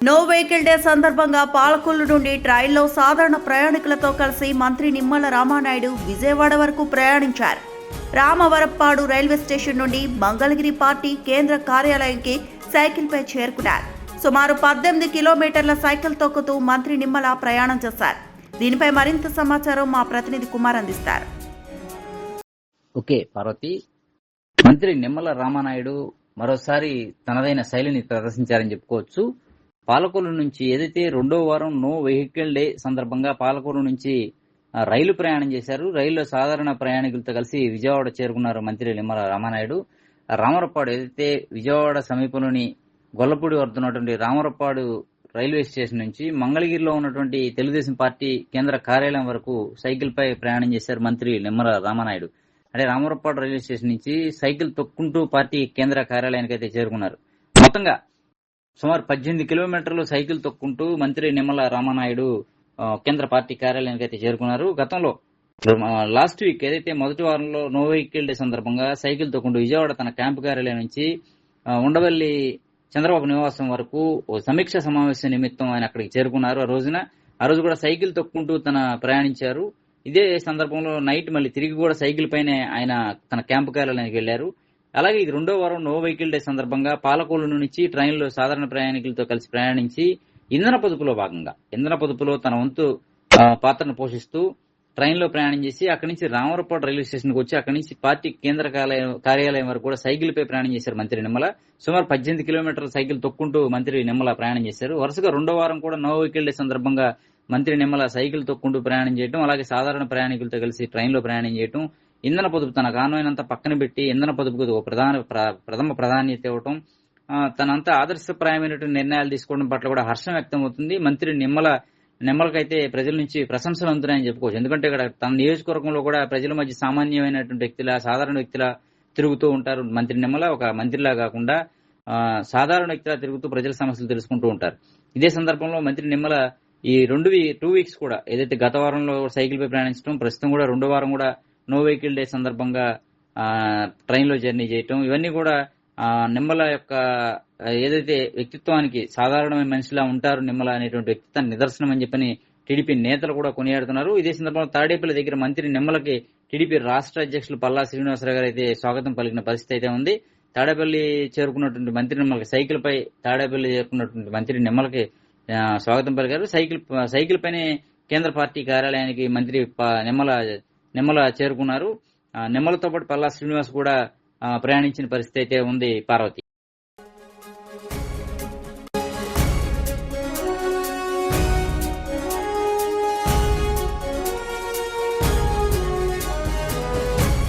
No vehicle day సందర్భంగా పాలకొల్లు నుండి ట్రైన్లో సాధారణ ప్రయాణికులతో కలిసి మంత్రి నిమ్మల రామానాయుడు విజయవాడ వరకు ప్రయాణించారు. రామవరప్పాడు రైల్వే స్టేషన్ నుండి మంగళగిరి పార్టీ కేంద్ర కార్యాలయానికి సైకిల్పై చేరుకున్నారు. సుమారు 18 కిలోమీటర్ల సైకిల్ తొక్కుతూ మంత్రి నిమ్మల ప్రయాణం చేశారు. దీనిపై మరింత సమాచారం మా ప్రతినిధి కుమార్ అందిస్తారు. ఓకే పార్వతి, మంత్రి నిమ్మల రామానాయుడు మరోసారి తనదైన శైలిని ప్రదర్శించారని చెప్పుకోవచ్చు. పాలకొల్లు నుంచి ఏదైతే రెండో వారం నో వెహికల్ డే సందర్భంగా పాలకొల్లు నుంచి రైలు ప్రయాణం చేశారు. రైల్లో సాధారణ ప్రయాణికులతో కలిసి విజయవాడ చేరుకున్నారు మంత్రి నిమ్మల రామానాయుడు. రామరప్పాడు ఏదైతే విజయవాడ సమీపంలోని గొల్లపూడి వద్ద ఉన్నటువంటి రామరప్పాడు రైల్వే స్టేషన్ నుంచి మంగళగిరిలో ఉన్నటువంటి తెలుగుదేశం పార్టీ కేంద్ర కార్యాలయం వరకు సైకిల్ పై ప్రయాణం చేశారు మంత్రి నిమ్మల రామానాయుడు. అంటే రామరప్పాడు రైల్వే స్టేషన్ నుంచి సైకిల్ తొక్కుంటూ పార్టీ కేంద్ర కార్యాలయానికి అయితే చేరుకున్నారు. మొత్తంగా సుమారు 18 కిలోమీటర్లు సైకిల్ తొక్కుంటూ మంత్రి నిమ్మల రామానాయుడు కేంద్ర పార్టీ కార్యాలయానికి అయితే చేరుకున్నారు. గతంలో లాస్ట్ వీక్ ఏదైతే మొదటి వారంలో నో వెహికల్ డే సందర్భంగా సైకిల్ తొక్కుంటూ విజయవాడ తన క్యాంపు కార్యాలయం నుంచి ఉండవల్లి చంద్రబాబు నివాసం వరకు సమీక్ష సమావేశం నిమిత్తం ఆయన అక్కడికి చేరుకున్నారు. ఆ రోజు కూడా సైకిల్ తొక్కుంటూ ప్రయాణించారు. ఇదే సందర్భంలో నైట్ మళ్ళీ తిరిగి కూడా సైకిల్ పైనే ఆయన తన క్యాంపు కార్యాలయానికి వెళ్లారు. అలాగే ఇది రెండో వారం నో వెహికల్ డే సందర్భంగా పాలకొల్లు నుంచి ట్రైన్లో సాధారణ ప్రయాణికులతో కలిసి ప్రయాణించి ఇంధన పొదుపులో తన వంతు పాత్రను పోషిస్తూ ట్రైన్లో ప్రయాణం చేసి అక్కడి నుంచి రామవరప్పాడు రైల్వే స్టేషన్కి వచ్చి అక్కడి నుంచి పార్టీ కేంద్ర కార్యాలయం వరకు కూడా సైకిల్ పై ప్రయాణం చేశారు మంత్రి నిమ్మల. సుమారు 18 కిలోమీటర్ల సైకిల్ తొక్కుంటూ మంత్రి నిమ్మల ప్రయాణం చేశారు. వరుసగా రెండో వారం కూడా నో వెహికల్ డే సందర్భంగా మంత్రి నిమ్మల సైకిల్ తొక్కుంటూ ప్రయాణం చేయడం, అలాగే సాధారణ ప్రయాణికులతో కలిసి ట్రైన్లో ప్రయాణం చేయడం, ఇంధన పొదుపు తన కాన్వాయ్నంతా పక్కన పెట్టి ఇంధన పొదుపుకు ప్రథమ ప్రాధాన్యత ఇవ్వటం, తనంతా ఆదర్శప్రాయమైనటువంటి నిర్ణయాలు తీసుకోవడం పట్ల కూడా హర్షం వ్యక్తం అవుతుంది. మంత్రి నిమ్మలకైతే ప్రజల నుంచి ప్రశంసలు అందుతాయని చెప్పుకోవచ్చు. ఎందుకంటే ఇక్కడ తన నియోజకవర్గంలో కూడా ప్రజల మధ్య సామాన్యమైనటువంటి వ్యక్తిలా, సాధారణ వ్యక్తిలా తిరుగుతూ ఉంటారు. మంత్రి నిమ్మల ఒక మంత్రిలా కాకుండా సాధారణ వ్యక్తిలా తిరుగుతూ ప్రజల సమస్యలు తెలుసుకుంటూ ఉంటారు. ఇదే సందర్భంలో మంత్రి నిమ్మల ఈ 2 వీక్స్ కూడా ఏదైతే గత వారంలో సైకిల్ పై ప్రయాణించడం, ప్రస్తుతం కూడా రెండో వారం కూడా నో వెహికల్ డే సందర్భంగా ట్రైన్లో జర్నీ చేయటం, ఇవన్నీ కూడా నిమ్మల యొక్క ఏదైతే వ్యక్తిత్వానికి సాధారణమైన మనిషిలా ఉంటారు నిమ్మల అనేటువంటి వ్యక్తిత్వాన్ని నిదర్శనం అని చెప్పని టీడీపీ నేతలు కూడా కొనియాడుతున్నారు. ఇదే సందర్భంలో తాడేపల్లి దగ్గర మంత్రి నిమ్మలకి టీడీపీ రాష్ట్ర అధ్యక్షులు పల్లా శ్రీనివాసరావు గారు అయితే స్వాగతం పలికిన పరిస్థితి అయితే ఉంది. తాడేపల్లి చేరుకున్నటువంటి మంత్రి నిమ్మలకి సైకిల్ పై తాడేపల్లి చేరుకున్నటువంటి మంత్రి నిమ్మలకి స్వాగతం పలికారు. సైకిల్ పైనే కేంద్ర పార్టీ కార్యాలయానికి మంత్రి నిమ్మల చేరుకున్నారు. నిమ్మలతో పాటు పల్లా శ్రీనివాస్ కూడా ప్రయాణించిన పరిస్థితి అయితే ఉంది పార్వతి.